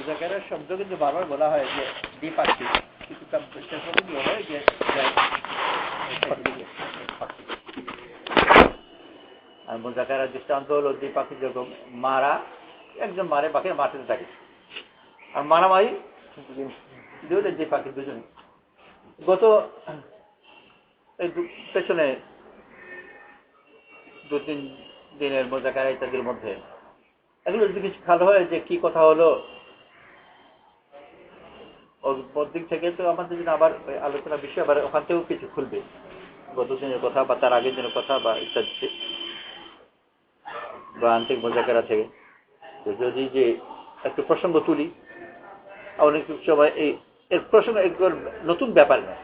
মুযাকারার শব্দ কিন্তু বারবার বলা হয় যে দ্বিপাক্ষিক, কিন্তু তার চেষ্টা করে কি হয় যে আর মুযাকারার দৃষ্টান্ত হলো দ্বিপাক্ষিক, যেরকম মারা, একজন মারে বাকি মারতে থাকে, আর মারামারি দ্বিপাক্ষিক দুজন। গত এই পেছনে 2-3 দিনের মুযাকারা ইত্যাদির মধ্যে এগুলো যদি কিছু খেয়াল হয় যে কি কথা হলো, ওর দিক থেকে তো আমাদের জন্য আবার আলোচনা বিষয় আবার ওখান থেকেও কিছু খুলবে, গত দিনের কথা বা তার আগের দিনের কথা বা ইত্যাদি বা আন্তরিক মুযাকারা থেকে। তো যদি যে একটু প্রসঙ্গ তুলি, অনেক সময় এর প্রসঙ্গ নতুন ব্যাপার না,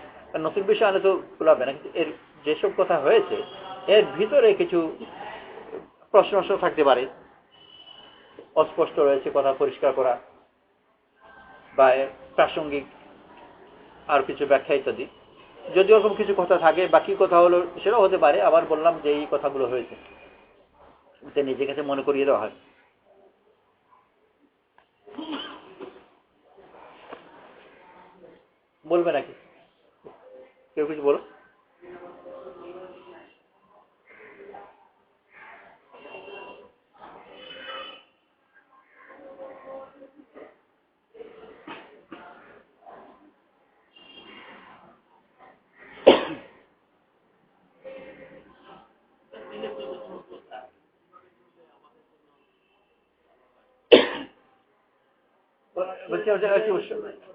নতুন বিষয় আনে তো খোলাবে না, কিন্তু এর যেসব কথা হয়েছে এর ভিতরে কিছু প্রশ্ন থাকতে পারে, অস্পষ্ট রয়েছে, কথা পরিষ্কার করা বা প্রাসঙ্গিক আর কিছু ব্যাখ্যা ইত্যাদি। যদি ওরকম কিছু কথা থাকে বা কি কথা হলো সেটাও হতে পারে। আবার বললাম যে এই কথাগুলো হয়েছে নিজের কাছে মনে করিয়ে দেওয়া হয়। বলবে নাকি কেউ কিছু বলো?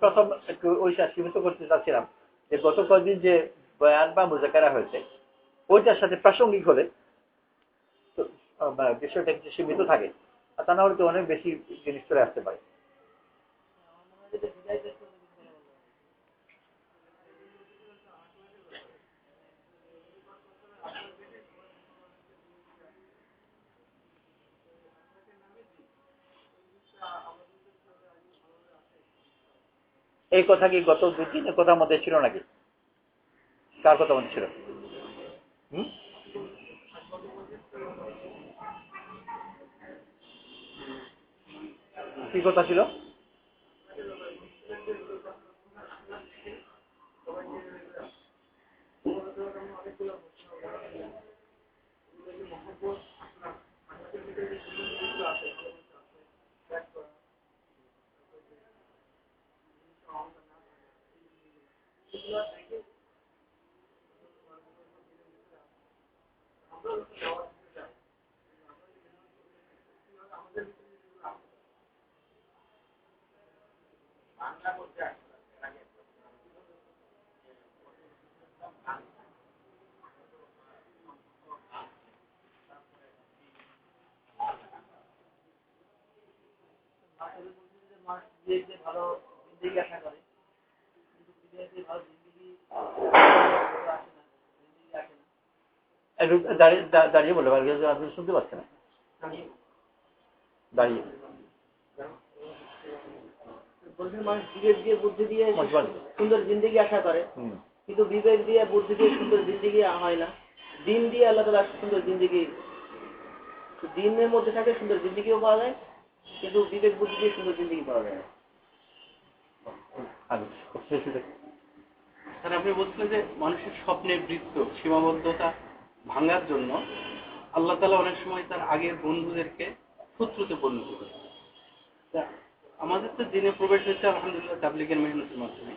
প্রথম একটু ওইটা সীমিত করতে চাচ্ছিলাম যে গত কয়েকদিন যে বয়ান বা মুযাকারা হয়েছে ওইটার সাথে প্রাসঙ্গিক হলে বিষয়টা কিছু সীমিত থাকে, আর তা না হলে তো অনেক বেশি জিনিস চলে আসতে পারে। এই কথা কি গত 2-3 কথার মধ্যে ছিল নাকি? কার কথা মধ্যে ছিল? কি কথা ছিল? ভালো জিন্দেগি আশা করে, দাঁড়িয়ে বলে আপনি শুনতে পাচ্ছেন না, দাঁড়িয়ে মানুষ বিবেক দিয়ে বুদ্ধি দিয়ে সুন্দর জিন্দেগি আশা করে, কিন্তু বিবেক দিয়ে বুদ্ধি দিয়ে সুন্দর জিন্দেগি হয় না। দিন দিয়ে আল্লাহ তাআলা সুন্দর জিন্দেগি, দিনের মধ্যে থাকে সুন্দর জিন্দেগিও পাওয়া যায়, কিন্তু বিবেক বুদ্ধি দিয়ে সুন্দর জিন্দেগি পাওয়া যায় না। স্যার আপনি বলছিলেন যে মানুষের স্বপ্নের বৃত্ত সীমাবদ্ধতা ভাঙার জন্য আল্লাহ তাআলা অনেক সময় তার আগের বন্ধুদেরকে শত্রুতে পরিণত করে। আমাদের তো দিনে প্রবেশ হচ্ছে আলহামদুলিল্লাহ তাবলীগের মেহনতের মাধ্যমে,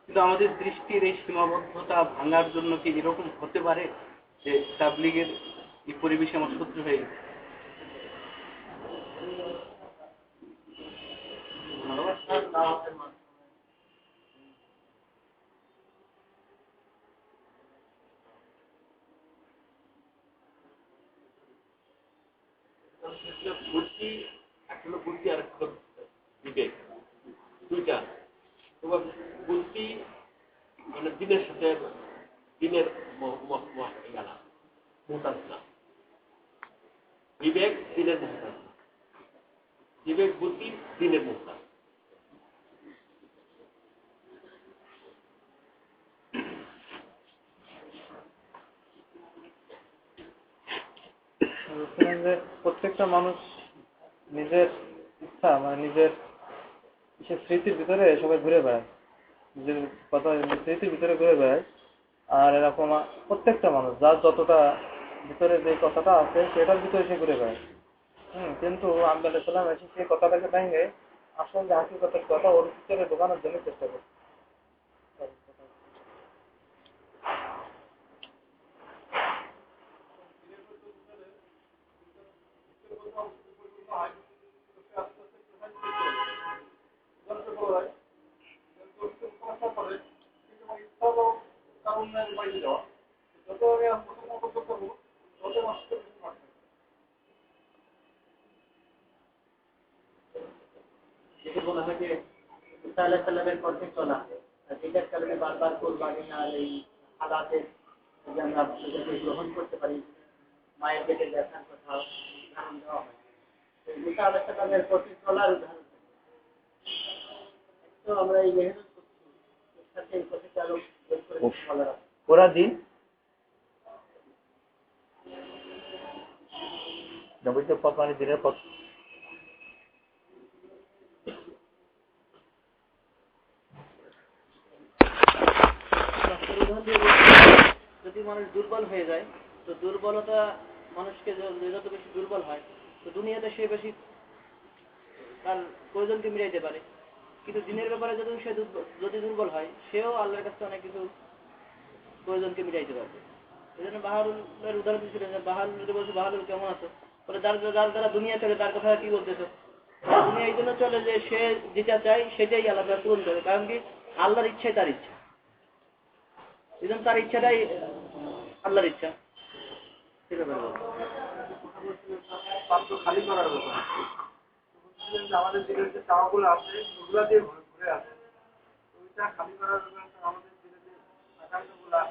কিন্তু আমাদের দৃষ্টির এই সীমাবদ্ধতা ভাঙার জন্য কি এরকম হতে পারে যে তাবলীগের এই পরিবেশে আমার শত্রু হয়ে গেছে? বুদ্ধি আসলে বুদ্ধি আর বিবেক দুইটা। তোমার বুদ্ধি মানে দিনের সাথে দিনের মোহতাজ না, বিবেক দিনের মোহতাজ না, বিবেক বুদ্ধি দিনের মোহতাজ। প্রত্যেকটা মানুষ নিজের ইচ্ছা মানে নিজের সে স্মৃতির ভিতরে সবাই ঘুরে বেড়ায়, যে কথা স্মৃতির ভিতরে ঘুরে বেড়ায়। আর এরকম প্রত্যেকটা মানুষ যার যতটা ভিতরে যে কথাটা আছে সেটার ভিতরে সে ঘুরে বেড়ায়। কিন্তু আব্দুল সালাম এসে সেই কথাটাকে ভেঙে আসল যে হাকিকতের কথা ওর ভিতরে ঢোকানোর জন্য চেষ্টা করে। যেটি বলা হয় যে ঈসা আলাইহিস সালামের পথে চলা, যেটার কারণে বারবার কোরবানি আর এই হালাতের যে আমরা সেটাকে গ্রহণ করতে পারি, মায়ের পেটে ব্যথার কথা উদাহরণ দেওয়া হয়। ঈসা আলাইহিস সালামের পথে চলার উদাহরণ তো আমরা এই মেহনত করছি, এর সাথে এই পথে আরো বের করে বলার আছে। পুরা দিন নবীদের পথ মানে দিনের পথ। যদি মানুষ দুর্বল হয়ে যায়, তো দুর্বলতা মানুষকে যত বেশি দুর্বল হয়, তো দুনিয়াতে সে বেশি তার প্রয়োজনকে মিটাইতে পারে। কিন্তু দিনের ব্যাপারে যদি সে যদি দুর্বল হয়, সেও আল্লাহর কাছে অনেক কিছু প্রয়োজনকে মিটাইতে পারবে। এই জন্য বাহারুলের উদাহরণ দিচ্ছিলেন যে বাহারুল যদি বলছে বাহারুল কেমন আছো, বলে যার দ্বারা দুনিয়া চলে তার কথা কি বলতেছো? দুনিয়া এই জন্য চলে যে সে যেটা চাই সেটাই আল্লাহ পূরণ করে, কারণ কি আল্লাহর ইচ্ছাই তার ইচ্ছা, এই জন্য তার ইচ্ছাটাই আল্লাহর ইচ্ছা। খালি করার ব্যাপার আমাদের দিনের যে চাওয়াগুলো আছে ওগুলা দিয়ে ঘুরে আছে, ওইটা খালি করার ব্যাপারে আমাদের দিনের যে আকাঙ্ক্ষাগুলা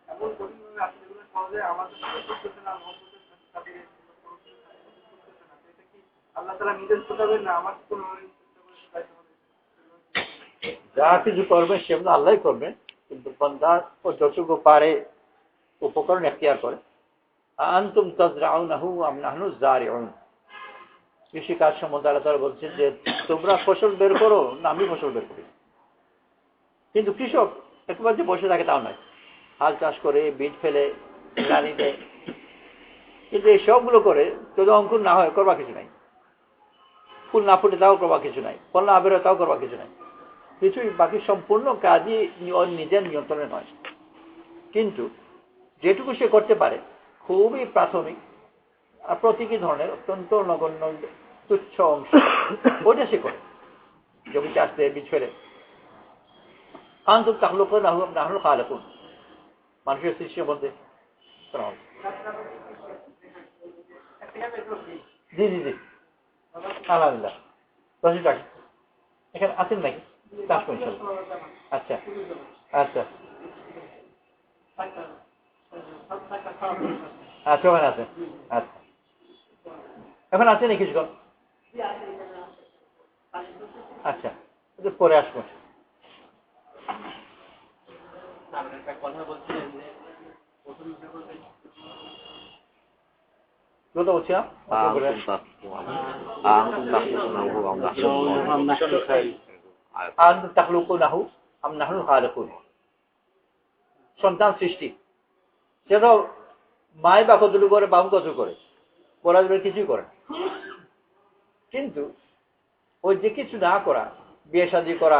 এমন কঠিনভাবে আছে যেগুলো সহজে আমাদের করতেছে না, এটা কি আল্লাহ তাআলা নিজের ছোটাবেন না আমার কোনো যা কিছু করবেন সেগুলো আল্লাহ করবেন, কিন্তু বান্দা ও যতটুকু পারে উপকরণ এখতিয়ার করে। আনতুম তাজরাউনাহু আম নাহনু যারিউন, কৃষি কাজ সম্বন্ধে আল্লাহ তাআলা বলছেন যে তোমরা ফসল বের করো না আমি ফসল বের করি। কিন্তু কৃষক একবার যে বসে থাকে তাও নয়, হাল চাষ করে বীজ ফেলে রানি দেয়, কিন্তু এই সবগুলো করে যদি অঙ্কুর না হয় করবা কিছু নাই, ফুল না ফুটে তাও করবা কিছু নাই, ফল না বেরোয় তাও করবা কিছু নাই, কিছুই বাকি সম্পূর্ণ কাজই ওর নিজের নিয়ন্ত্রণে নয়। কিন্তু যেটুকু সে করতে পারে খুবই প্রাথমিক আর প্রতীকী ধরনের অত্যন্ত নগণ্য তুচ্ছ অংশ, ওইটা সে করে। জমি চাষ দেয়, বীজ ফেলে। আনতুম তাখলুকুন আম নাহনুল খালিকুন, মানুষের সৃষ্টির মধ্যে। জি জি জি আলহামদুলিল্লাহ 10 টাকা এখানে আছেন নাকি? চাষ করছেন? আচ্ছা আচ্ছা আচ্ছা ওখানে আছে। আচ্ছা এখন আছে নাকি কিছুক্ষণ? আচ্ছা পরে আসবো। কথা বলছিলেন যে কথা বলছিলাম সন্তান সৃষ্টি, সেটাও মায় বা কতটুকু করে বাবু কতটুকু করে বলা যাবে কিছুই করে, কিন্তু ওই যে কিছু না করা, বিয়ে শাদী করা,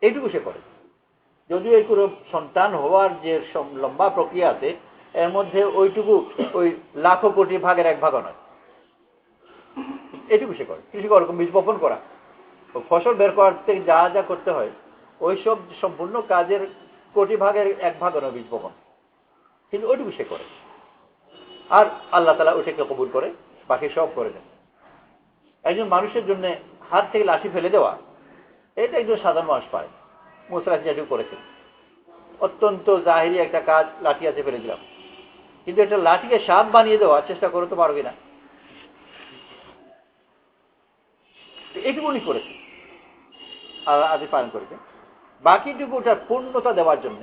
এইটুকু সে করে। যদিও এই কোনো সন্তান হওয়ার যে লম্বা প্রক্রিয়া আছে এর মধ্যে ওইটুকু ওই লাখো কোটি ভাগের 1 ভাগও নয়, এইটুকু সে করে। কৃষি ওরকম বীজ বপন করা, ফসল বের করতে যা যা করতে হয় ওইসব সম্পূর্ণ কাজের কোটি ভাগের 1 ভাগও নয় বীজ বপন, কিন্তু ওইটুকু সে করে। আর আল্লাহ তাআলা ওইটাকে কবুল করে, বাকি সব করে দেন। একজন মানুষের জন্য হাত থেকে লাঠি ফেলে দেওয়া, এটা একজন সাধারণ মানুষ পায়। মুসা যেটুকু করেছেন অত্যন্ত জাহিরি একটা কাজ, লাঠি আছে ফেলে দিলাম, কিন্তু একটা লাঠিকে সাপ বানিয়ে দেওয়ার চেষ্টা করতে পারো কিনা, এইটুকুনি করেছে আল্লাহ আদি পালন করেছে। বাকিটুকুটার পূর্ণতা দেওয়ার জন্য,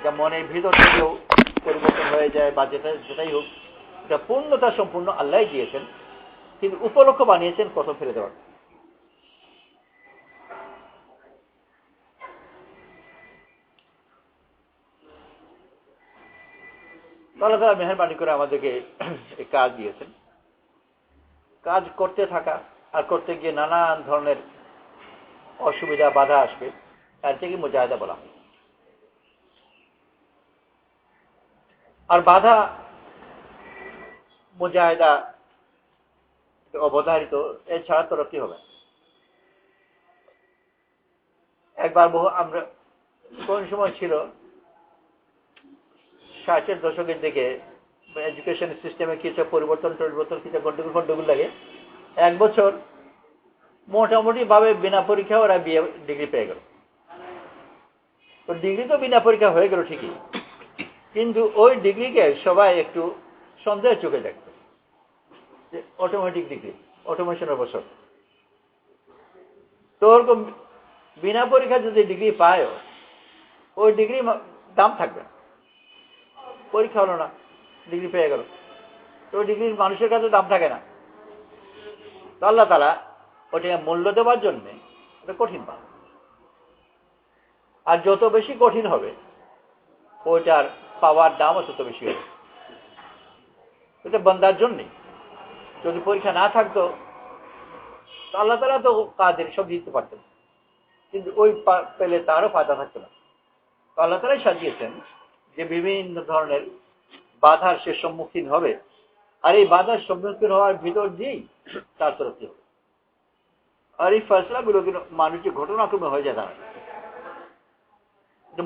যা মনের ভিতর থেকেও পরিবর্তন হয়ে যায় বা যেটাই হোক, এটা পূর্ণতা সম্পূর্ণ আল্লাহ দিয়েছেন, কিন্তু উপলক্ষ বানিয়েছেন কত ফেলে দেওয়ার। আল্লাহ তাআলা মেহেরবানি করে আমাদেরকে এই কাজ দিয়েছেন। কাজ করতে থাকা আর করতে গিয়ে নানান ধরনের অসুবিধা বাধা আসবে, তার থেকে মুজাহিদা বলা হয়। আর বাধা মুজাহিদা অবধারিত, এছাড়া তরক্কি হবে। একবার আমরা কোন সময় ছিল 60-এর দশকের দিকে এডুকেশন সিস্টেমে কিছু পরিবর্তন কিছু গন্ডগোল লাগে। এক বছর মোটামুটি ভাবে বিনা পরীক্ষা ওরা ডিগ্রি পেয়ে গেল। তো ডিগ্রি তো বিনা পরীক্ষা হয়ে গেল ঠিকই, কিন্তু ওই ডিগ্রিকে সবাই একটু সন্দেহের চোখে দেখত, যে অটোমেটিক ডিগ্রি, অটোমেশনের বছর। তো ওরকম বিনা পরীক্ষা যদি ডিগ্রি পায়, ওই ডিগ্রি দাম থাকবে না। পরীক্ষা হলো না, ডিগ্রি পেয়ে গেল, তো ওই ডিগ্রির মানুষের কাছে দাম থাকে না। তো আল্লাহ তাআলা ওটাকে মূল্য দেওয়ার জন্যে ওটা কঠিন পান। আর যত বেশি কঠিন হবে, ওইটার পাওয়ার দামও তত বেশি হবে। এটা বান্দার জন্যে। যদি পরীক্ষা না থাকতো, তো আল্লাহ তাআলা তো কাদের সব দিতে পারতেন, কিন্তু ওই পেলে তারও ফায়দা থাকতো না। তো আল্লাহ তাআলাই সাজিয়েছেন যে বিভিন্ন ধরনের বাধার সে সম্মুখীন হবে, আর এই বাধার সম্মুখীন হওয়ার ভিতর দিয়েই তার তরফ হবে। আর এই ফয়সলাগুলো কিন্তু মানুষের ঘটনাক্রমে হয়ে যায়, দাঁড়ায়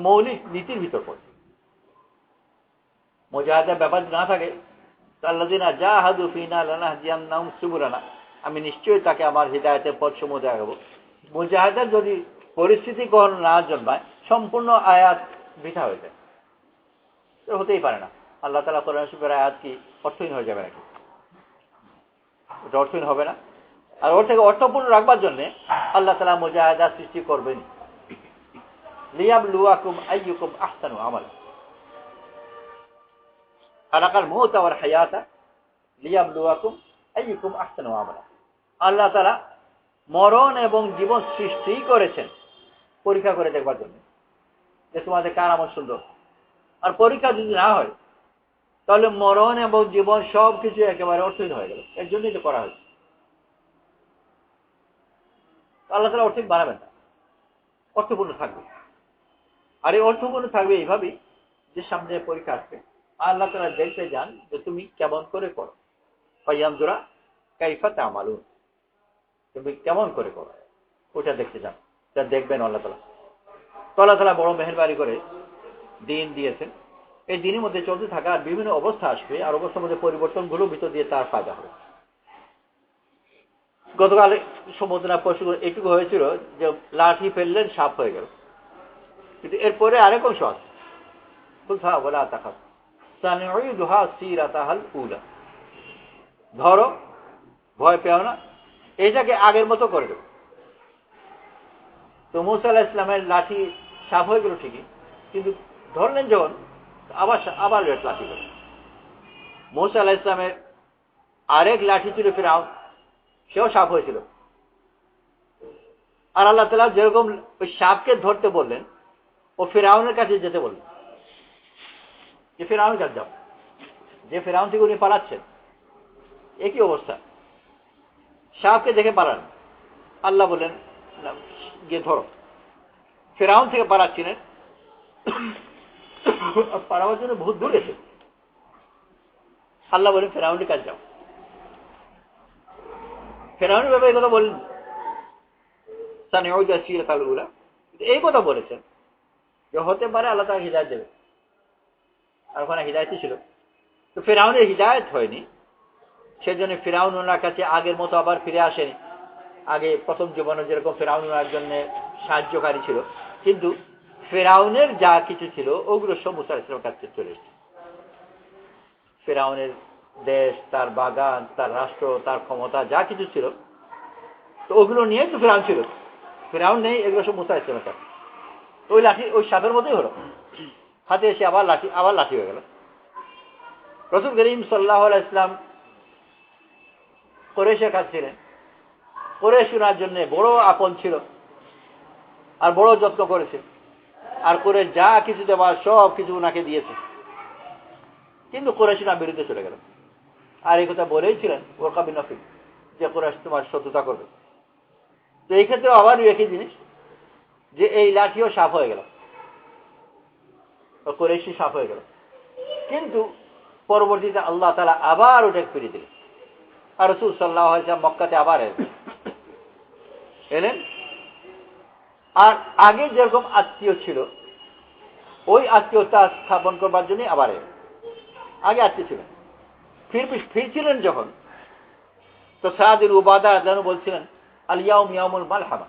মৌলিক নীতির ভিতর পড়ে। মুজাহিদার ব্যাপার না থাকে, আল্লাযিনা জাহাদু ফিনা লানাহদিয়ান্নাহুম সুবুলানা, আমি নিশ্চয়ই তাকে আমার হিদায়াতের পথ সমূহ দেখাবো। মুজাহিদার যদি পরিস্থিতি গ্রহণ না জন্মায়, সম্পূর্ণ আয়াত বৃথা হয়ে যায়। তো হতেই পারে না। আল্লাহ তাআলা কোরআন শরীফের আয়াত কি অর্থহীন হয়ে যাবে নাকি? ওটা অর্থহীন হবে না। আর ওর থেকে অর্থপূর্ণ রাখবার জন্য আল্লাহ তাআলা মুজাহিদা সৃষ্টি করবেন, লিয়াবলুয়াকুম আইয়ুকুম আহসানু আমালা। খালাকাল মাউতা ওয়াল হায়াতা লিয়াবলুয়াকুম আইয়ুকুম আহসানু আমালা। আল্লাহ তাআলা মরণ এবং জীবন সৃষ্টি করেছেন পরীক্ষা করে দেখবার জন্য, যে তোমাদের কার আমল সুন্দর। আর পরীক্ষা যদি না হয়, তাহলে মরণ এবং জীবন সব কিছু একেবারে অর্থহীন হয়ে গেল। এর জন্যই তো করা হয়েছে। আল্লাহ তাআলা অর্থহীন বানাবেন না, অর্থপূর্ণ থাকবে। আর এই অর্থপূর্ণ থাকবে এইভাবেই যে সামনে পরীক্ষা আসবে, আল্লাহ তাআলা দেখতে যান যে তুমি কেমন করে করো। ফায়ানজুরা কাইফা তা'মালুন, তুমি কেমন করে করো ওটা দেখতে যান, তা দেখবেন আল্লাহ তাআলা। তো আল্লাহ তাআলা বড় মেহেরবানি করে দিন দিয়েছেন। এই দিনের মধ্যে চলতে থাকা আর বিভিন্ন অবস্থা আসবে, আর অবস্থার মধ্যে পরিবর্তনগুলো ভিতর দিয়ে তার ফায়দা হবে। গতকাল সম্বোধনা প্রশ্ন এইটুকু হয়েছিল যে লাঠি ফেললেন, সাপ হয়ে গেল। কিন্তু এরপরে আরেক অংশ আছে, ধরো, ভয় পেও না, এটাকে আগের মতো করে দেব। তো মূসা আলাইহিস সালামের লাঠি সাপ হয়ে গেল ঠিকই, কিন্তু ধরলেন যখন আবার লাঠি গেল। মূসা আলাইহিস সালামের আরেক লাঠি ছিল ফিরআউন, সেও সাপ হয়েছিল। আর আল্লাহ তাআলা যেরকম ওই সাপকে ধরতে বললেন, ও ফিরআউনের কাছে যেতে বললেন, যে ফিরআউনের কাছে যাও, যে ফিরআউন থেকে উনি পালাচ্ছেন। একই অবস্থা, সাপকে দেখে পালান, আল্লাহ বলেন গিয়ে ধরো। ফিরআউন থেকে পালাচ্ছিলেন, পালাবার জন্য বহুত দূর এসে আল্লাহ বলেন ফিরআউনের কাছে যাও। ফিরআউনের ব্যাপারে এই কথা বললেন, সানিউদা সিরাতাল উলা, এই কথা বলেছেন যে হতে পারে আল্লাহ তাআলা হিদায়াত দেবে। আর ওখানে হিদায়াতই ছিল। তো ফিরআউনের হিদায়াত হয়নি, সেজন্য ফিরআউন ওনার কাছে আগের মতো আবার ফিরে আসেনি। আগে প্রথম জীবনে যেরকম ফিরআউন ওনার জন্য সাহায্যকারী ছিল, কিন্তু ফিরআউনের যা কিছু ছিল ওগুলো সব মুসা আলাইহিস সালামের কাছে চলে এসেছে। ফিরআউনের দেশ, তার বাগান, তার রাষ্ট্র, তার ক্ষমতা যা কিছু ছিল, তো ওগুলো নিয়ে তো ফিরআউন ছিল। ফিরআউন নেই, এগুলো সব মুসা আলাইহিস সালামের কাছে। ওই লাঠি ওই সাপের মতোই হলো, হাতে এসে আবার লাঠি হয়ে গেল। রাসূল করিম সাল্লাল্লাহু আলাইহি ওয়াসাল্লাম কুরাইশের কাছে ছিলেন। কুরাইশ ওনার জন্য বড় আপন ছিল আর বড় যত্ন করেছে। আর কুরাইশ যা কিছু দেওয়ার সব কিছু ওনাকে দিয়েছে। কিন্তু কুরাইশ না বিরুদ্ধে চলে গেল। আর এই কথা বলেইছিলেন ওয়াকা বিন নাফিল যে কুরাইশ তোমার শত্রুতা করবে। তো এই ক্ষেত্রে আবার একই জিনিস যে এই লাঠিও সাফ হয়ে গেল, কুরাইশি সাফ হয়ে গেল। কিন্তু পরবর্তীতে আল্লাহ তাআলা আবার ওটাকে ফিরিয়ে দিলেন। আর রাসূল সাল্লাল্লাহু আলাইহি ওয়াসাল্লাম মক্কাতে আবার এলেন। আর আগে যেরকম আত্মীয় ছিল ওই আত্মীয়তা স্থাপন করবার জন্য আবার আগে আত্মীয় ছিলেন। ফিরছিলেন যখন, তো সাদ ইবনে উবাদা রাদিয়াল্লাহু বলছিলেন আল ইয়াউম ইয়াউমুল মালহামা,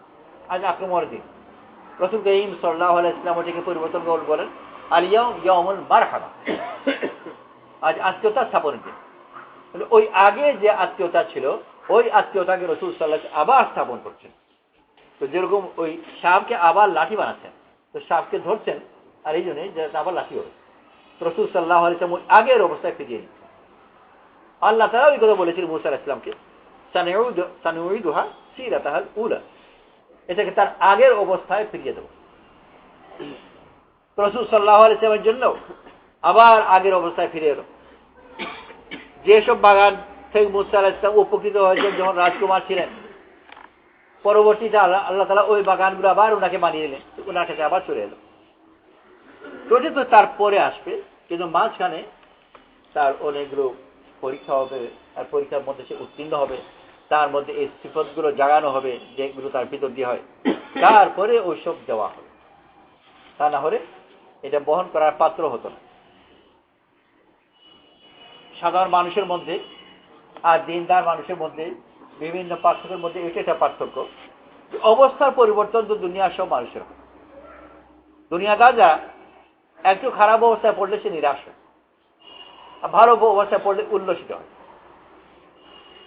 আজ আক্রমণের দিন। রাসূল করিম সাল্লাল্লাহু আলাইহি ওয়াসাল্লাম ওটাকে পরিবর্তন করে বলেন আল ইয়াউম ইয়াউমুল মারহামা, আজ আত্মীয়তা স্থাপনের দিন। ওই আগে যে আত্মীয়তা ছিল ওই আত্মীয়তাকে রাসূল সাল্লাল্লাহু আলাইহি ওয়াসাল্লাম আবার স্থাপন করছেন। তো যেরকম ওই সাপকে আবার লাঠি বানাচ্ছেন, তো সাপকে ধরছেন আর এই জন্যই যে আবার লাঠি হবে। রাসূল সাল্লাল্লাহু আলাইহি ওয়াসাল্লাম আগের অবস্থায় ফিরিয়ে নিচ্ছেন। আল্লাহ তাআলা ওই কথা বলেছিলেন মুসা আলাইহিস সালামকে সানুঈদুহা সিরাতাহাল উলা, এটাকে তার আগের অবস্থায় ফিরিয়ে দেব। রাসূল সাল্লাল্লাহু আলাইহি ওয়াসাল্লামের জন্য আবার আগের অবস্থায় ফিরে এলো। যেসব বাগান থেকে মুসা আলাইহিস সালাম উপকৃত হয়েছেন যখন রাজকুমার ছিলেন, পরবর্তীতে আল্লাহ তাআলা ওই বাগানগুলো আবার ওনাকে বানিয়ে নিলেন, ওনার কাছে আবার চলে এলো। তো তারপরে আসবে, কিন্তু মাঝখানে তার অনেকগুলো পরীক্ষা হবে, আর পরীক্ষার মধ্যে সে উত্তীর্ণ হবে, তার মধ্যে এই সিফতগুলো জাগানো হবে যেগুলো তার ভিতর দিয়ে হয়, তারপরে ওইসব দেওয়া হবে। তা না হলে এটা বহন করার পাত্র হতো না। সাধারণ মানুষের মধ্যে আর দিনদার মানুষের মধ্যে বিভিন্ন পার্থক্যের মধ্যে এটা একটা পার্থক্য, অবস্থার পরিবর্তন তো দুনিয়ার সব মানুষের। দুনিয়াদার যারা একটু খারাপ অবস্থায় পড়লে সে নিরাশ হয়, আর ভালো অবস্থায় পড়লে উল্লসিত হয়।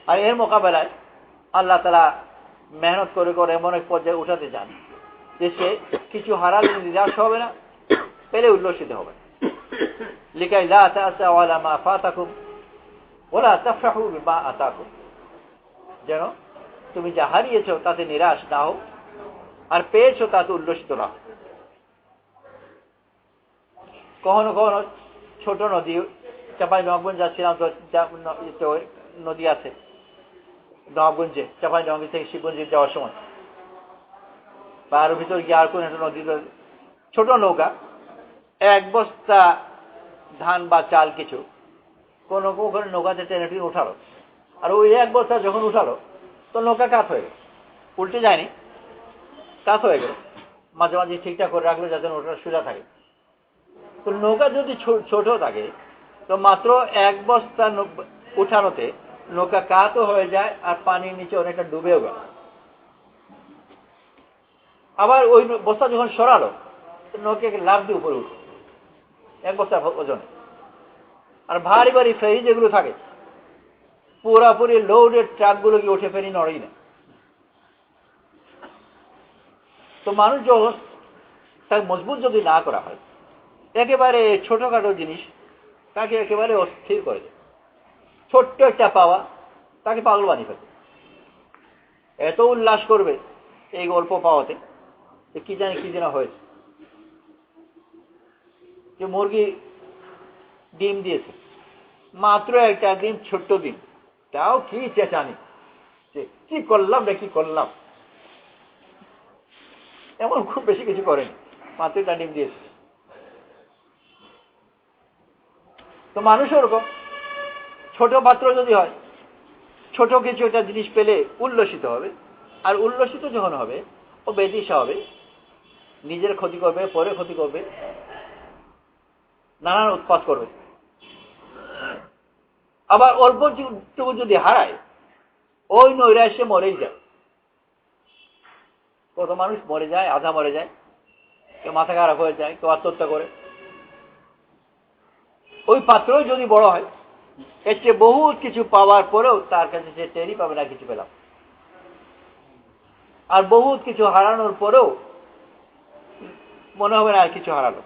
আর এর মোকাবেলায় আল্লাহ তাআলা মেহনত করে করে এমন এক পর্যায়ে উঠাতে চান যে সে কিছু হারালে নিরাশ হবে না, পেলে উল্লসিত হবে। লিকাই লা তা'সাউ আলা মা ফাতাকুম ওয়ালা তাফরাহু বিমা আতাকুম, যেন তুমি যা হারিয়েছো তাতে নিরাশ না হও, আর পেয়েছো তাতে উল্লসিত না হও। কখনো কখনো ছোট নদী, চাপাই নবাবগঞ্জ যাচ্ছিলাম তো নদী আছে নবাবগঞ্জে, চাপাই নবাবগঞ্জ থেকে শিবগঞ্জে যাওয়ার সময়, বা আরো ভিতর গিয়ে আর কোন একটা নদী, ছোট নৌকা, এক বস্তা ধান বা চাল কিছু কোনো ওখানে নৌকাতে টেনে টেনে উঠালো, আর ওই এক বস্তা যখন উঠালো তো নৌকা কাত হয়ে গেল, উল্টে যায়নি, কাত হয়ে গেল। মাঝে মাঝে ঠিকঠাক করে রাখলো যাতে নৌকাটা সোজা থাকে। তো নৌকা যদি ছোট থাকে তো মাত্র এক বস্তা উঠানোতে নৌকা কাতও হয়ে যায় আর পানির নিচে অনেকটা ডুবেও গেল। আবার ওই বস্তা যখন সরালো নৌকাকে লাফ দিয়ে উপরে উঠলো এক বস্তা ওজনে। আর ভারী ভারী ফেরি যেগুলো থাকে পুরাপুরি লোডের ট্রাকগুলো কি ওঠে, ফেরি নড়েই না। তো মানুষ যখন তাকে মজবুত যদি না করা হয়, একেবারে ছোটখাটো জিনিস তাকে একেবারে অস্থির করে দেয়। ছোট্ট একটা পাওয়া তাকে পাগল বানিয়ে ফেলে, এত উল্লাস করবে এই গল্প পাওয়াতে কি জানি কি যেন হয়েছে। যে মুরগি ডিম দিয়েছে, মাত্র একটা ডিম, ছোট্ট ডিম, তাও কি চেঁচানি, কি করলাম রে কি করলাম, এমন খুব বেশি কিছু করেনি, মাত্র একটা ডিম দিয়েছে। তো মানুষ ওরকম ছোট পাত্র যদি হয়, ছোট কিছু একটা জিনিস পেলে উল্লসিত হবে, আর উল্লসিত যখন হবে ও বেদিশা হবে, নিজের ক্ষতি করবে, পরে ক্ষতি করবে, নানান উৎপাত করবে। আবার অল্পটুকু যদি হারায় ওই নৈরাশ্যে মরেই যায়। কত মানুষ মরে যায়, আধা মরে যায়, কেউ মাথা খারাপ হয়ে যায়, কেউ আত্মহত্যা করে। ওই পাত্রই যদি বড় হয়, এর চেয়ে বহুত কিছু পাওয়ার পরেও তার কাছে সে টেরই পাবে না কিছু পেলাম, আর বহুত কিছু হারানোর পরেও মনে হবে না আর কিছু হারালো,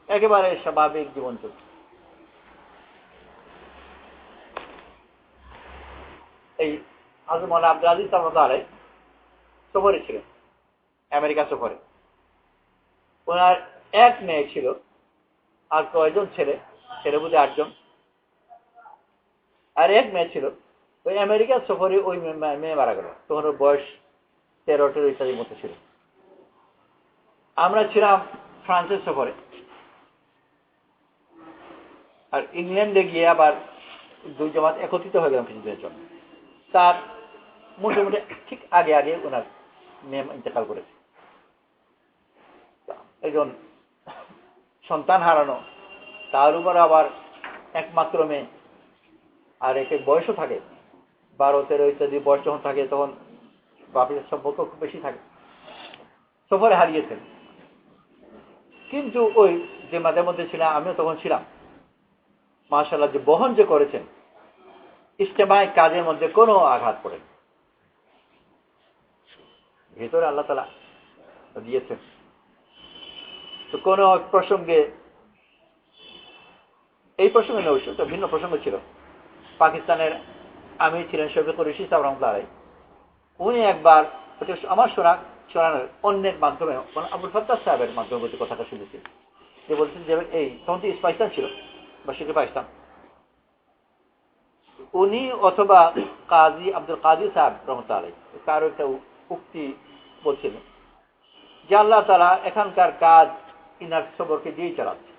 একেবারে স্বাভাবিক জীবন চলছে। এই হযরত মাওলানা আব্দুল আজিজ রাহমাতুল্লাহ আলাইহি সফরে ছিলেন, আমেরিকা সফরে। ওনার এক মেয়ে ছিল আর কয়জন ছেলে, ছেলে বুঝে 8 জন, আর এক মেয়ে ছিল, ওই আমেরিকা সফরে ওই মেয়ে মারা গেল, তখন ওর বয়স 13 ইত্যাদির মতো ছিল। আমরা ছিলাম ফ্রান্সের সফরে, আর ইংল্যান্ডে গিয়ে আবার দুই জামাত একত্রিত হয়ে গেলাম কিছুদিনের জন্য। তার মোটামুটি ঠিক আগে আগে ওনার মেয়ে ইন্তেকাল করেছে। একজন সন্তান হারানো, তার উপর আবার একমাত্র মেয়ে, আর একে বয়সও থাকে 12-13 ইত্যাদি বয়স যখন থাকে তখন বাপের সম্পর্ক খুব বেশি থাকে। সফরে হারিয়েছেন, কিন্তু ওই যে মাঝে মধ্যে ছিলাম, আমিও তখন ছিলাম, মাশাআল্লাহ যে বহন যে করেছেন, ইজতেমাই কাজের মধ্যে কোনো আঘাত পড়েনি, ভেতরে আল্লাহ তাআলা দিয়েছেন। তো কোনো প্রসঙ্গে, এই প্রসঙ্গে নয়, তো ভিন্ন প্রসঙ্গ ছিল। পাকিস্তানের আমির ছিলেন শফিকুর রশিদ সাহেব রাহমাতুল্লাহ আলাইহি। উনি একবার আমার শোনানোর অন্যের মাধ্যমে, আবুল ফাত্তাহ সাহেবের মাধ্যমে কথাটা শুনেছি, যে বলছেন যে এই তখন তো ইস্ট পাকিস্তান ছিল বা সেটি পাকিস্তান, উনি অথবা কাজী আব্দুল কাদির সাহেব রাহমাতুল্লাহ আলাইহি কারো একটা উক্তি বলছিলেন যে আল্লাহ তাআলা এখানকার কাজ ইনার সবরকে দিয়েই চালাচ্ছে।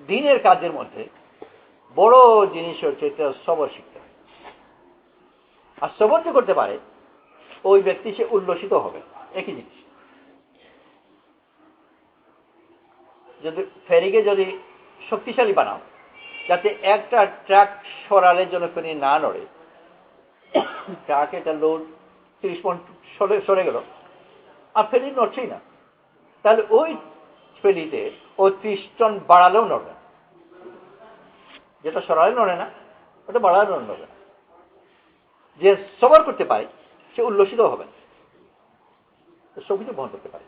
দিনের কাজের মধ্যে বড় জিনিস হচ্ছে সবর শিখতে, আর সবর যে করতে পারে ওই ব্যক্তি সে উল্লসিত হবে। একই জিনিস, যদি ফেরিকে যদি শক্তিশালী বানাও যাতে একটা ট্রাক সরালের জন্য ফেরি না নড়ে, ট্রাক এটা লোড 30 পয়েন্ট সরে গেল আর ফেরি নড়ছেই না, তাহলে ওই ফেরিতে ও 30 টন বাড়ালেও নড়বে না, যেটা সরালে নড়ে না ওটা বাড়ালেও নড়বে না। যে সবর করতে পারে সে উল্লসিত হবে না, সবকিছু বহন করতে পারে,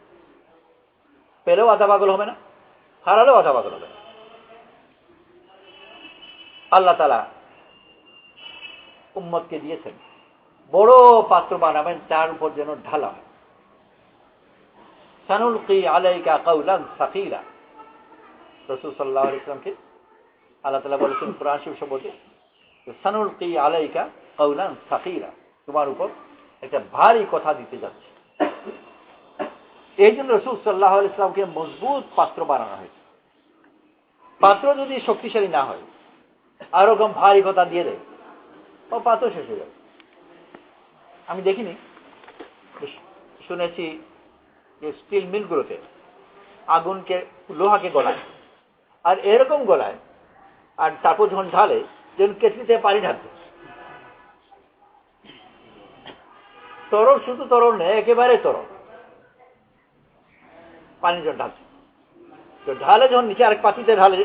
পেলেও আধা পাগল হবে না, হারালেও আধা পাগল হবে না। আল্লাহ তাআলা উম্মতকে দিয়েছেন বড় পাত্র বানাবেন, তার উপর যেন ঢালা হয়। সানুলকি আলাইকা কাওলান সাকিলা, রাসূল সাল্লাল্লাহু আলাইহি ওয়াসাল্লামকে আল্লাহ তাআলা বলেছেন কোরআন শরীফ সম্পর্কে, সানুলকি আলাইকা কাওলান সাকিলা, তোমার উপর একটা ভারী কথা দিতে যাচ্ছে। এই জন্য রাসূল সাল্লাল্লাহু আলাইহি ওয়াসাল্লামকে মজবুত পাত্র বানানো হয়েছে। পাত্র যদি শক্তিশালী না হয় আর ওরকম ভারী কথা দিয়ে দেয়, ও পাত্র শেষ হয়ে যাবে। আমি দেখিনি, শুনেছি যে স্টিল মিলগুলোতে আগুনকে, লোহাকে গলায়, আর এরকম গলায়, আর তারপর যখন ঢালে যেন কেটলিতে পানি ঢালছে। তরল, শুধু তরল নেই, একেবারে তরল পানি যখন ঢালছে, তো ঢালে যখন নিচে আরেক পাতিতে ঢালে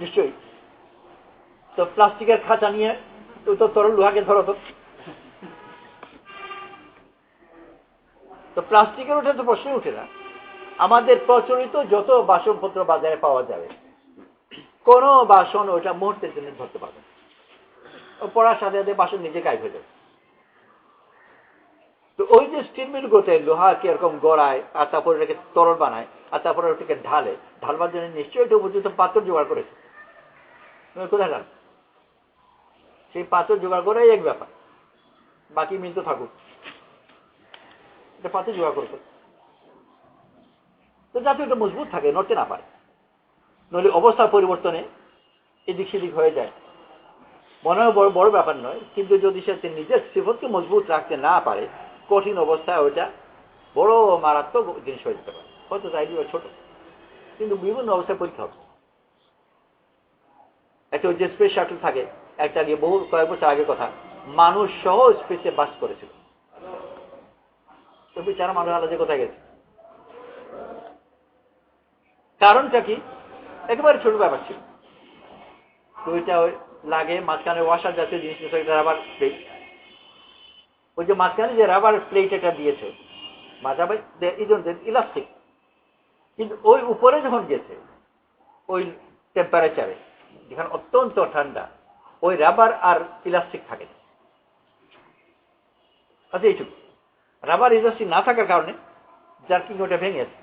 নিশ্চয়ই, তো প্লাস্টিকের খাঁচা নিয়ে তো তরল লোহাকে ধরো, তো প্লাস্টিকের উঠে তো প্রশ্নই উঠে না। আমাদের প্রচলিত যত বাসনপত্র বাজারে পাওয়া যাবে, কোন বাসন ওইটা মুহূর্তের জন্য ধরতে পারবে না, ও পড়ার সাথে সাথে বাসন নিজে গায়েব হয়ে যাবে। তো ওই যে স্টিল মিল গোতে লোহাকে এরকম গড়ায় আর তারপরে এটাকে তরল বানায় আর তারপরে ওটাকে ঢালে, ঢালবার জন্য নিশ্চয়ই একটা উপযুক্ত পাত্র জোগাড় করেছে। কোথায় ঢাল? সেই পাত্র জোগাড় করাই এক ব্যাপার, বাকি মিল তো থাকুক, এটা পাত্র জোগাড় করবে তো যাতে ওটা মজবুত থাকে, নড়তে না পারে, নইলে অবস্থার পরিবর্তনে এদিক সেদিক হয়ে যায়। মনে হয় বড় বড় ব্যাপার নয়, কিন্তু যদি সে নিজের সিফতকে মজবুত রাখতে না পারে, কঠিন অবস্থায় ওইটা বড় মারাত্মক জিনিস হয়ে যেতে পারে। হয়তো চাইলে ছোট, কিন্তু বিভিন্ন অবস্থায় পরীক্ষা হবে। একটা যে স্পেস শাটল থাকে, একটা আগে বহু কয়েক বছর আগের কথা, মানুষ সহ স্পেসে বাস করেছিল, তো বিচারা মানুষ আলাদা কোথায় গেছে, কারণটা কি? একেবারে ছোট ব্যাপার ছিল। তো ওইটা ওই লাগে মাঝখানে ওয়াশার জাতীয় জিনিস, রাবার প্লেট, ওই যে মাঝখানে যে রাবার প্লেট এটা দিয়েছে ইলাস্টিক, কিন্তু ওই উপরে যখন গেছে ওই টেম্পারেচারে যেখানে অত্যন্ত ঠান্ডা, ওই রাবার আর ইলাস্টিক থাকে। আচ্ছা, এইটুকু রাবার ইলাস্টিক না থাকার কারণে জার্কিং ওটা ভেঙে আছে,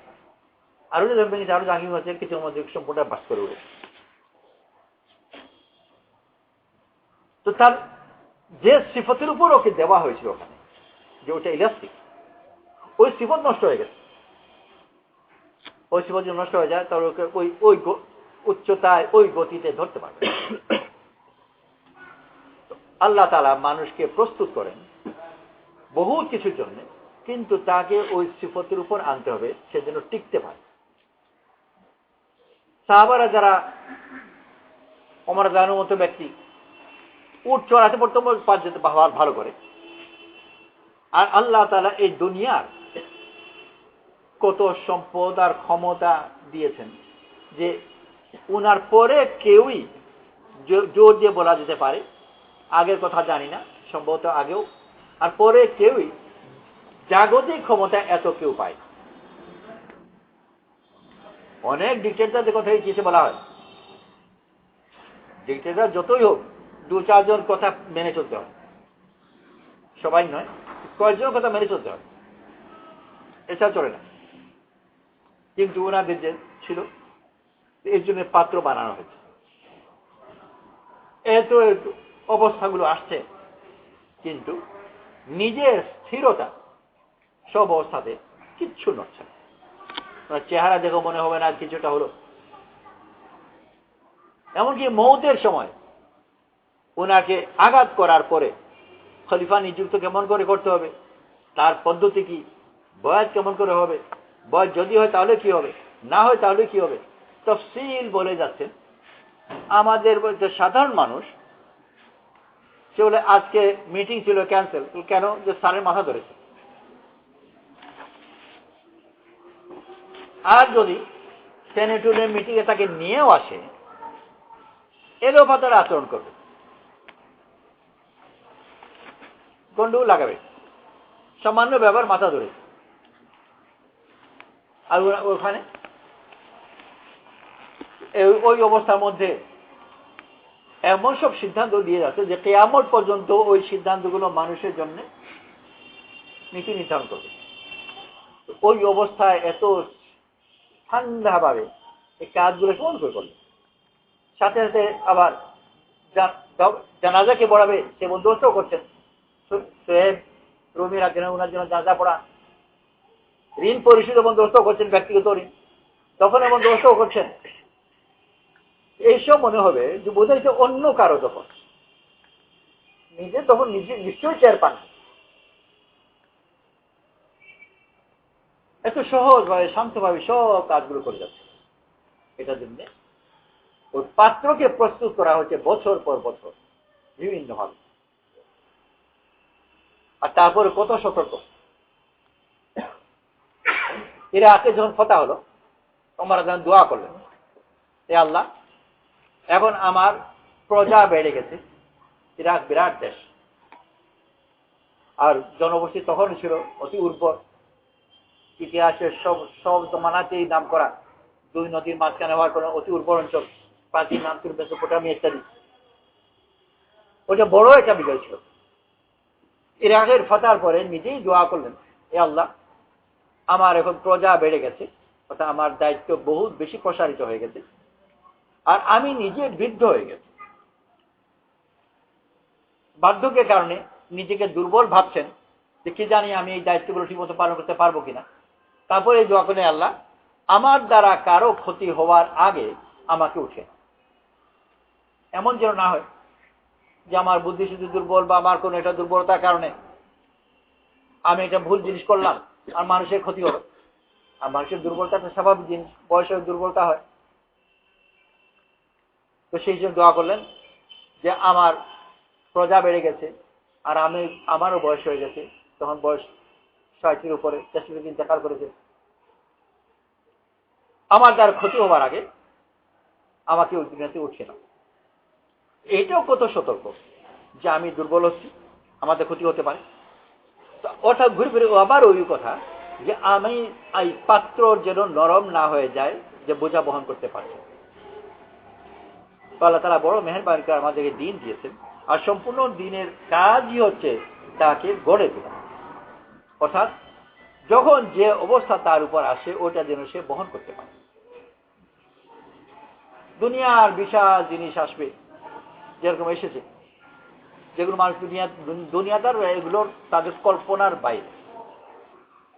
আরো যখন ভেঙেছে আরো জার্কিং হচ্ছে, কিছুর মধ্যে সম্পূর্ণ বাস করে উঠেছে। তো তার যে সিফতের উপর ওকে দেওয়া হয়েছিল ওখানে, যে ওটা ইলাস্টিক, ওই সিফত নষ্ট হয়ে গেছে। ওই সিফত যদি নষ্ট হয়ে যায় তাহলে ওকে ওই উচ্চতায় ওই গতিতে ধরতে পারবে। আল্লাহ তাআলা মানুষকে প্রস্তুত করেন বহুত কিছুর জন্য, কিন্তু তাকে ওই সিফতের উপর আনতে হবে, সে যেন টিকতে পারে। সাহাবারা যারা ওমর রাদিয়াল্লাহু মতো ব্যক্তি, উট চড়াতে প্রথম পাঁচ যেতে ভালো করে, আর আল্লাহ তাআলা এই দুনিয়ার কত সম্পদ আর ক্ষমতা দিয়েছেন যে উনার পরে কেউই জোর দিয়ে বলা যেতে পারে, আগের কথা জানি না, সম্ভবত আগেও, আর পরে কেউই জাগতিক ক্ষমতা এত কেউ পায়। অনেক ডিক্টেটরদের কথা এই চিঠি বলা হয়, ডিক্টেটর যতই হোক 2-4 জন কথা মেনে চলতে হয়, সবাই নয়, কয়েকজন কথা মেনে চলতে হয়, এছাড়া চলে না। কিন্তু ওনাদের যে ছিল এর জন্য পাত্র বানানো হয়েছে। এত অবস্থাগুলো আসছে, কিন্তু নিজের স্থিরতা সব অবস্থাতে কিচ্ছু নড়ছে না। চেহারা দেখো মনে হবে না কিছুটা হলো। এমনকি মৌতের সময় ওনাকে আঘাত করার পরে খলিফা নিযুক্ত কেমন করে করতে হবে, তার পদ্ধতি কি, বয়াত কেমন করে হবে, বয়াত যদি হয় তাহলে কি হবে, না হয় তাহলে কি হবে, তফসিল বলে যাচ্ছেন। আমাদের যে সাধারণ মানুষ, সে বলে আজকে মিটিং ছিল ক্যান্সেল, কেন? যে স্যারের মাথা ধরেছে। আর যদি সেনেটরের মিটিংয়ে তাকে নিয়েও আসে, এলো পাতার আচরণ করবে, গন্ডগোল লাগাবে, সামান্য ব্যাপার মাথা ধরেছে। আর ওখানে ওই অবস্থার মধ্যে এমন সব সিদ্ধান্ত দিয়ে যাচ্ছে যে কিয়ামত পর্যন্ত ওই সিদ্ধান্তগুলো মানুষের জন্য নীতি নির্ধারণ করবে। ওই অবস্থায় এত ঠান্ডাভাবে এই কাজগুলো কেমন করে করবে? সাথে সাথে আবার জানাজাকে পড়াবে, সে বন্দোবস্তও করছেন। সোহেব রুমি রাখেন ওনার জন্য জানাজা পড়া, ঋণ পরিশোধ বন্দোবস্ত করছেন, ব্যক্তিগত ঋণ তখন বন্দোবস্তও করছেন। এইসব মনে হবে যে বোধহয় যে অন্য কারো, তখন নিজে তখন নিজে নিশ্চয়ই চেয়ার পান। এত সহজভাবে শান্তভাবে সব কাজগুলো করে যাচ্ছে। এটার জন্য ওই পাত্রকে প্রস্তুত করা হচ্ছে বছর পর বছর বিভিন্নভাবে। আর তারপরে কত সতর্ক। ইরাকে যখন ফতহ হলো, ওমর যখন দোয়া করলেন, হে আল্লাহ, এখন আমার প্রজা বেড়ে গেছে, ইরাক বিরাট দেশ, আর জনবসতি তখন ছিল অতি উর্বর, ইতিহাসের সব জমানাতেই নাম করা, 2 নদীর মাঝখানে হওয়ার কোনো অতি উর্বর অঞ্চল, প্রাচীন নাম ছিল মেসোপটেমিয়া ইত্যাদি। ওটা বড় একটা বিজয় ছিল। ইরাকের ফতহর পরে নিজেই দোয়া করলেন, হে আল্লাহ, আমার এখন প্রজা বেড়ে গেছে, অর্থাৎ আমার দায়িত্ব বহুত বেশি প্রসারিত হয়ে গেছে, আর আমি নিজে বৃদ্ধ হয়ে গেছি। বার্ধক্যের কারণে নিজেকে দুর্বল ভাবছেন যে কি জানি আমি এই দায়িত্বগুলো ঠিকমতো পালন করতে পারবো কিনা। তারপরে এই দোয়া করে, আল্লাহ, আমার দ্বারা কারো ক্ষতি হওয়ার আগে আমাকে উঠে, এমন যেন না হয় যে আমার বুদ্ধি শুধু দুর্বল বা আমার কোনো একটা দুর্বলতার কারণে আমি একটা ভুল জিনিস করলাম আর মানুষের ক্ষতি হলো। আর মানুষের দুর্বলতা তো স্বাভাবিক জিনিস, বয়সের দুর্বলতা হয়। তো সেই জন্য দোয়া করলেন যে আমার প্রজা বেড়ে গেছে, আর আমারও বয়স হয়ে গেছে, তখন বয়স 60-এর উপরে, 63 ইন্তেকাল করেছে। আমার দ্বারা ক্ষতি হওয়ার আগে আমাকে ওই দুনিয়াতে উঠছে না। এইটাও কত সতর্ক যে আমি দুর্বল হচ্ছি, আমাদের ক্ষতি হতে পারে। অর্থাৎ ঘুরে ফিরে আবার ওই কথা যে আমি এই পাত্র যেন নরম না হয়ে যায়, যে বোঝা বহন করতে পারছে। আল্লাহ তাআলা বড় মেহেরবানি করে আমাদেরকে দিন দিয়েছেন, আর সম্পূর্ণ দিনের কাজই হচ্ছে তাকে গড়ে তোলা। অর্থাৎ যখন যে অবস্থা তার উপর আসে ওটা যেন সে বহন করতে পারে। দুনিয়ার বিশাল জিনিস আসবে, যেরকম এসেছে, যেগুলো মানুষ দুনিয়াদার এগুলোর তাদের কল্পনার বাইরে।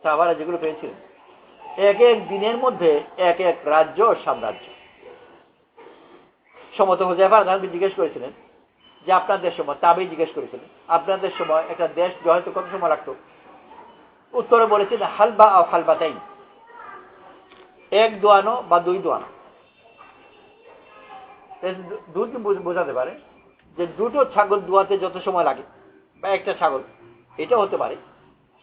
সাহাবারা যেগুলো পেয়েছিলেন এক এক দিনের মধ্যে এক এক রাজ্য সাম্রাজ্য। সমত হুযায়ফা রাদিয়াল্লাহু আনহু জিজ্ঞেস করেছিলেন যে আপনাদের সময়, তাবেঈ জিজ্ঞেস করেছিলেন আপনাদের সময় একটা দেশ জয় কত সময় লাগতো? উত্তরে বলেছিলেন হালবা আও হালবাতাইন, এক দোয়ানো বা দুই দোয়ানো। দুটি বোঝাতে পারে যে দুটো ছাগল দোয়াতে যত সময় লাগে বা একটা ছাগল, এটা হতে পারে।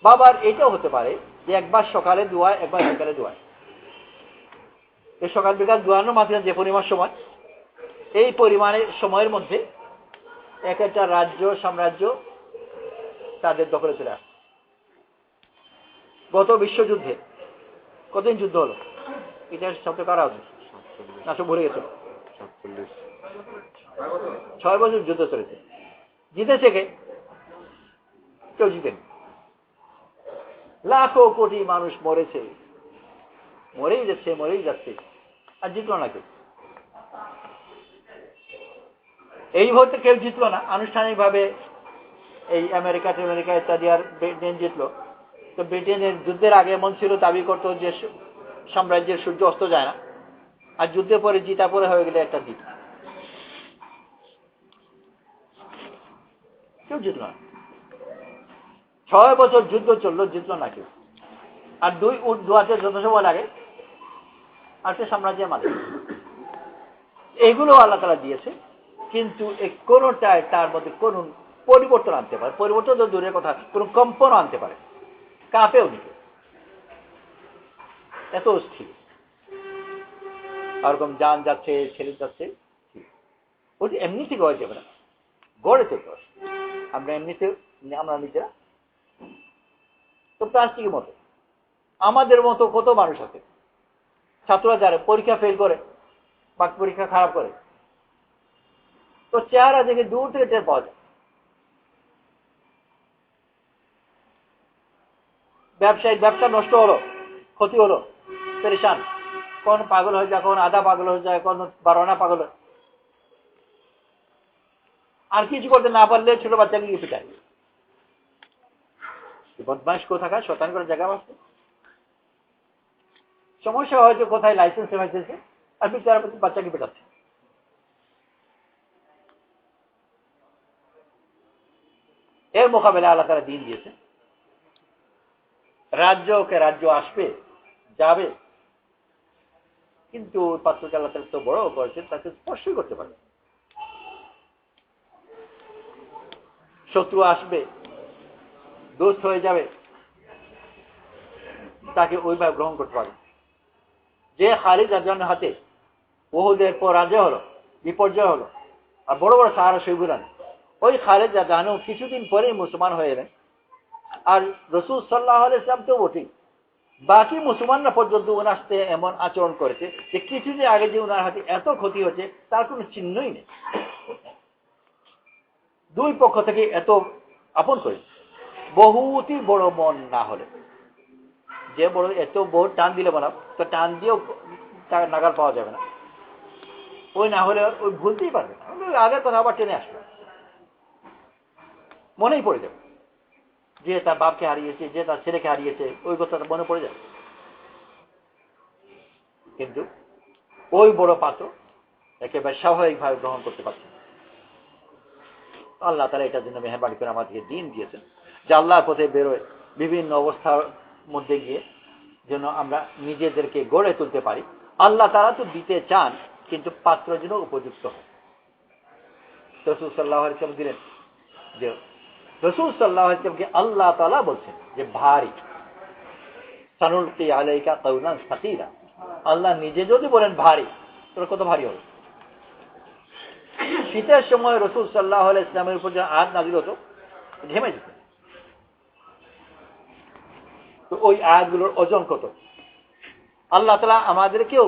বাবার এটাও হতে পারে যে একবার সকালে দোয়ায় একবার বিকালে দোয়ায়। এই সকাল বিকাল দোয়ানোর মাধ্যমে যে পরিমাণ সময়, এই পরিমাণের সময়ের মধ্যে এক একটা রাজ্য সাম্রাজ্য তাদের দখলে চলে আসে। গত বিশ্বযুদ্ধে কতদিন যুদ্ধ হলো? ইতিহাস শব্দ করা হচ্ছে না, সব ভুলে গেছে। 6 বছর যুদ্ধ চলেছে। জিতেছে কে? কেউ জিতেনি। লাখো কোটি মানুষ মরেছে, মরেই যাচ্ছে, আর জিতলো না কেউ। এই মুহূর্তে কেউ জিতলো না আনুষ্ঠানিকভাবে। এই আমেরিকা ইত্যাদি আর ব্রিটেন জিতলো। তো ব্রিটেনের যুদ্ধের আগে এমন ছিল, দাবি করতো যে সাম্রাজ্যের সূর্য অস্ত যায় না, আর যুদ্ধের পরে জিতা পরে হয়ে গেলে একটা জিত। কেউ জিতল না। 6 বছর যুদ্ধ চললো, জিতলো না কেউ। আর দুই উট দোয়াতে যত সময় লাগে আর সে সাম্রাজ্যের মালিক। এগুলো আল্লাহ তাআলা দিয়েছে, কিন্তু এই কোনটায় তার মধ্যে কোন পরিবর্তন আনতে পারে। পরিবর্তন তো দূরের কথা, কোন কম্পন আনতে পারে, কাঁপেও নিতে, এত স্থির। ওরকম যান যাচ্ছে, ছেলে যাচ্ছে, ওটি এমনি থেকে হয়ে যাবে না, গড়ে তুলতে হবে। আমরা এমনিতে আমরা নিজেরা তো প্লাস্টিকের মতো, আমাদের মতো কত মানুষ আছে, ছাত্ররা যারা পরীক্ষা ফেল করে বা পরীক্ষা খারাপ করে, তো চেহারা দেখে দূর থেকে টের পাওয়া যায়। ব্যবসা নষ্ট হলো, ক্ষতি হলো, পরেশান, কোন পাগল হয়ে যায়, কোন আধা পাগল হয়ে যায়, কোন 12 আনা পাগল হয়। আর কিছু করতে না পারলে ছোট বাচ্চাকে গিয়ে পিটায়। বদমাইশ কোথাকার শয়তান করে জায়গা আছে। সমস্যা হয়তো কোথায় লাইসেন্স হয়েছে, আর বিচার বাচ্চাকে পেটাচ্ছে। এর মোকাবেলায় আল্লাহ তাআলা দিন দিয়েছে। রাজ্যকে রাজ্য আসবে যাবে, কিন্তু পাত্রকে আল্লাহ তাআলা তো বড় করেছেন, তাকে স্পর্শই করতে পারবে। শত্রু আসবে, দোস্ত হয়ে যাবে, তাকে ওইভাবে গ্রহণ করতে পারবে। যে খালিদ রাদিয়াল্লাহু হাতে উহুদের পরাজয় হলো, বিপর্যয় হলো, আর বড় বড় সাহারা শহীদ, ওই খালিদ রাদিয়াল্লাহু কিছুদিন পরেই মুসলমান হয়ে এলেন। আর রাসূল সাল্লাল্লাহু আলাইহি ওয়াসাল্লাম তো বটেই, বাকি মুসলমানরা পর্যন্ত ওনার সাথে এমন আচরণ করেছে যে কিছুদিন আগে যে ওনার হাতে এত ক্ষতি হচ্ছে তার কোনো চিহ্নই নেই। দুই পক্ষ থেকে এত আপন করে, বহুতই বড় মন না হলে, যে বড় এত বড় টান দিলে বলা, তো টান দিয়েও তার নাগাল পাওয়া যাবে না। ওই না হলে ওই ভুলতেই পারবে না, আগের কথা আবার টেনে আসবে, মনেই পড়ে যাবে যে তার বাপকে হারিয়েছে, যে তার ছেলেকে হারিয়েছে, ওই কথাটা মনে পড়ে যাবে। কিন্তু ওই বড় পাত্র একেবারে স্বাভাবিকভাবে গ্রহণ করতে পারছে। আল্লাহ তাআলা এটার জন্য মেহেরবানি করে আমাদেরকে দিন দিয়েছেন, যে আল্লাহর পথে বেরোয় বিভিন্ন অবস্থার মধ্যে গিয়ে যেন আমরা নিজেদেরকে গড়ে তুলতে পারি। আল্লাহ তাআলা তো দিতে চান, কিন্তু পাত্র যেন উপযুক্ত হয়। রাসূল সাল্লাল্লাহু আলাইহি ওয়াসাল্লাম দিলেন, যে রাসূল সাল্লাল্লাহু আলাইহি ওয়াসাল্লামকে আল্লাহ তাআলা বলছেন যে ভারী, সানুলকি আলাইকা কাওলান সাকিলা। আল্লাহ নিজে যদি বলেন ভারী, তোর কত ভারী হবে। শীতের সময় রাসূল সাল্লাল্লাহু আলাইহি ওয়াসাল্লামের উপর যে আয়াত নাযিল হতো, ঘেমে যেত। তো ওই আয়াতগুলোর ওজন কত। আল্লাহ তাআলা আমাদেরকেও,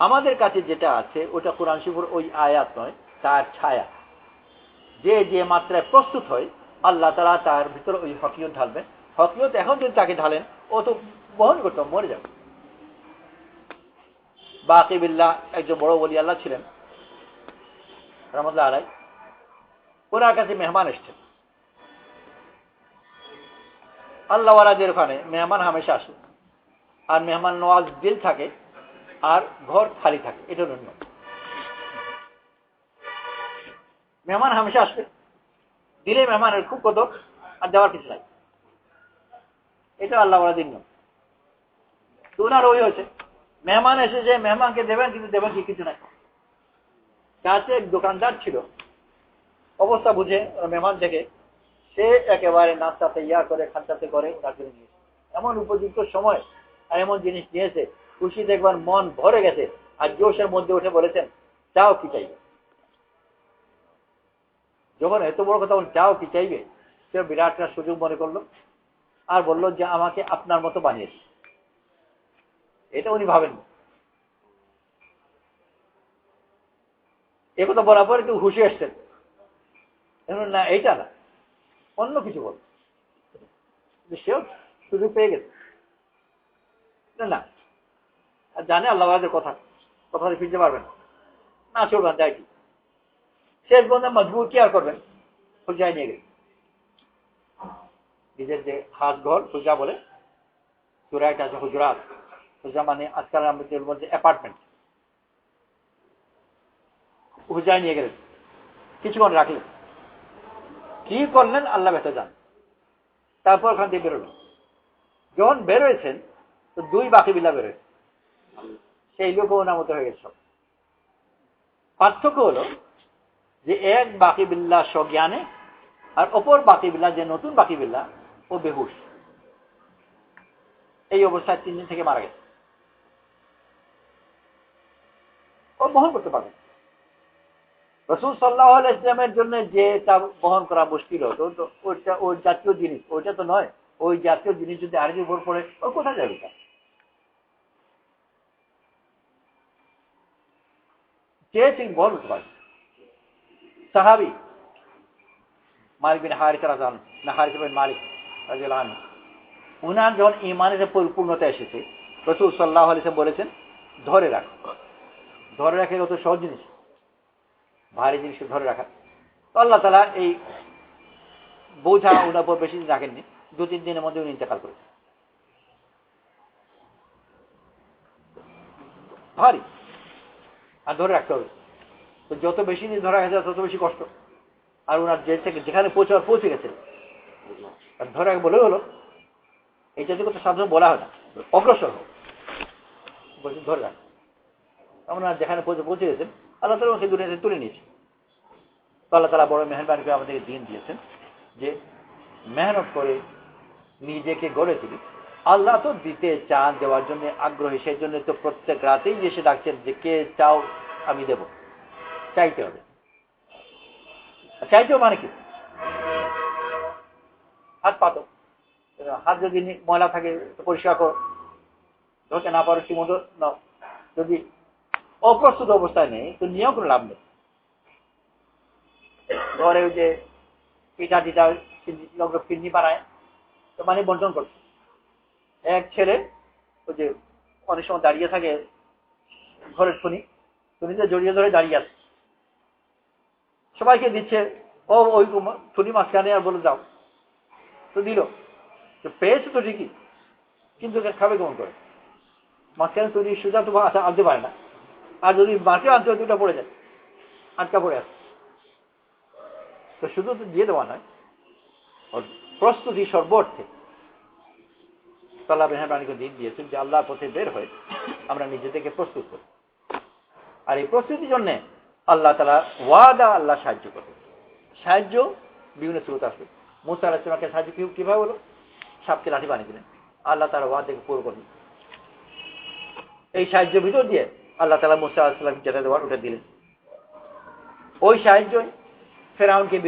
আমাদের কাছে যেটা আছে ওটা কোরআন শরীফের ওই আয়াত নয়, তার ছায়া। যে যে মাত্রায় প্রস্তুত হয় আল্লাহ তাআলা তার ভিতরে ওই হকিয়ত ঢালবেন। হকিয়ত এখন যদি তাকে ঢালেন, ও তো বহন করতে মরে যাবে। বাকি বিল্লাহ একজন বড় ওলি আল্লাহ ছিলেন রাহমাতুল্লাহ আলাইহি। ওনার কাছে মেহমান এসছেন। আল্লাহওয়ালাদের ওখানে মেহমান হামেশা আসে, আর মেহমান নওয়াজ দিল থাকে, আর ঘর খালি থাকে। এটা জন্য মেহমান হামেশা আসবে, দিলে মেহমানের খুব কদর, আর দেওয়ার কিছু নাই। এটা আল্লাহওয়ালাদের নিয়ম। তো ওনার ওই হয়েছে, মেহমান এসে যে মেহমানকে দেবেন, কিন্তু দেবেন কি কিছু নাই। কাছে এক দোকানদার ছিল, অবস্থা বুঝে মেহমান থেকে সে একেবারে নাস্তা তৈয়ার করে খানটাতে করে ওনার জন্য নিয়েছে। এমন উপযুক্ত সময় আর এমন জিনিস নিয়েছে, খুশি দেখবার মন ভরে গেছে, আর জোশের মধ্যে উঠে বলেছেন, চাও কি চাইবে? যখন এত বড় কথা বল, চাও কি চাইবে, সে বিরাট একটা সুযোগ মনে করলো, আর বললো যে আমাকে আপনার মতো বানিয়েছে। এটা উনি ভাবেননি। এ কথা বলার পরে একটু খুশি আসছেন, না এইটা না, অন্য কিছু বল। সেও সুযোগ পেয়ে গেছে না, আর জানে আল্লাহদের কথা ফিরতে পারবেন না, চলবেন যাই কি। শেষ বন্ধে মজবুর কি আর করবেন, খুঁজায় নিয়ে গেছে। নিজের যে খাস ঘর খুঁজা বলে, সুরাইট আছে হুজরাত, খুঁজা মানে আজকাল আমাদের বলছে অ্যাপার্টমেন্ট, খুঁজায় নিয়ে গেলেন, কিছুক্ষণ রাখলেন। কি করলেন আল্লাহ বেহতর জান। তারপর ওখান থেকে বেরোলেন। যখন বেরোয়েছেন তো দুই বাকি বিল্লা বেরোয়, সেই লোকও ওনার মতো হয়ে গেছে সব। পার্থক্য হলো যে এক বাকি বিল্লা স্বজ্ঞানে, আর অপর বাকি বিল্লা যে নতুন বাকি বিল্লা ও বেহুশ। এই অবস্থায় 3 দিন থেকে মারা গেছে। ও বহন করতে পারবে। রাসূল সাল্লাল্লাহু আলাইহি ওয়াসাল্লামের জন্য যেটা বহন করা মুশকিল হতো, তো ওইটা ওই জাতীয় জিনিস, ওইটা তো নয়। ওই জাতীয় জিনিস যদি আরবির উপর পড়ে, ও কোথায় যাবে? চেয়েছেন বহন করতে পারবে। সাহাবী মালিক বিন হারিসা রাদিয়াল্লাহু আনহু, না হারিসা বিন মালিক রাদিয়াল্লাহু আনহু, উনার যখন ঈমানের পরিপূর্ণতা এসেছে, রাসূল সাল্লাল্লাহু আলাইহি ওয়াসাল্লাম বলেছেন, ধরে রাখো। ধরে রাখা কত সহজ জিনিস, ভারী জিনিসকে ধরে রাখা। তো আল্লাহ তাআলা এই বোঝা ওনার উপর বেশি দিন রাখেননি, 2-3 দিনের মধ্যে উনি ইন্তেকাল করেছেন। ভারী, আর ধরে রাখতে হবে। তো যত বেশি দিন ধরা গেছে তত বেশি কষ্ট। আর ওনার যেখানে পৌঁছে গেছে, আর ধরে রাখা বলে হলো, এই জাতীয় কথা সাধারণ বলা হয় না, অগ্রসর হোক বলছেন, ধরে রাখ। ওনার যেখানে পৌঁছে গেছেন, আল্লাহ তাআলা ওকে দুনিয়াতে তুলে নিয়েছে। তো আল্লাহ তাআলা বড় মেহেরবানি করে আমাদেরকে দিন দিয়েছেন যে মেহনত করে নিজেকে গড়ে তুলি। আল্লাহ তো দিতে চান, দেওয়ার জন্য আগ্রহী, সেই জন্য তো প্রত্যেক রাতেই এসে ডাকছেন যে কে চাও আমি দেব। চাইতে হবে। চাইতেও মানে কি, হাত পাতো, হাত যদি ময়লা থাকে পরিষ্কার করো, ধরতে না পারো ঠিক মতো নাও। যদি অপ্রস্তুত অবস্থায় নেই তো নিয়েও কোনো লাভ নেই। ঘরে ওই যে পিঠা টিঠা ফিরনি বানায়, তো মানে বন্টন করছে। এক ছেলে ওই যে অনেক সময় দাঁড়িয়ে থাকে ঘরের থুনিতে জড়িয়ে ধরে দাঁড়িয়ে আছে, সবাইকে দিচ্ছে। ও ওই থুনি মাঝখানে আর বলে যাও, তো দিল। তো পেয়েছে তো ঠিকই, কিন্তু খাবে কেমন করে? মাঝখানে তৈরি সোজা তো আনতে পারে না, আর যদি মাঠে আনতে হয় দুটা পড়ে যায়, আটকা পড়ে আসে। তো শুধু তো দিয়ে দেওয়া নয়, প্রস্তুতি সর্বর্থে আল্লাহ মেহেরবানিকে দিন দিয়েছেন যে আল্লাহর পথে বের হয়ে আমরা নিজেদেরকে প্রস্তুত করি। আর এই প্রস্তুতির জন্য আল্লাহ তাআলা ওয়াদা, আল্লাহ সাহায্য করবে। সাহায্য বিভিন্ন স্রোত আসবে। মুসা আলাইহিস সালামকে সাহায্য কিভাবে হলো? সাপকে লাঠি বানিয়ে দিলেন, আল্লাহ তাআলা ওয়াদাকে পুরো করলেন। এই সাহায্যের ভিতর দিয়ে আল্লাহ তাআলা মুসা আলাইহিস সালামকে যেটা দেওয়ার ওটা দিলেন। ওই সাহায্য ফেরাউনকে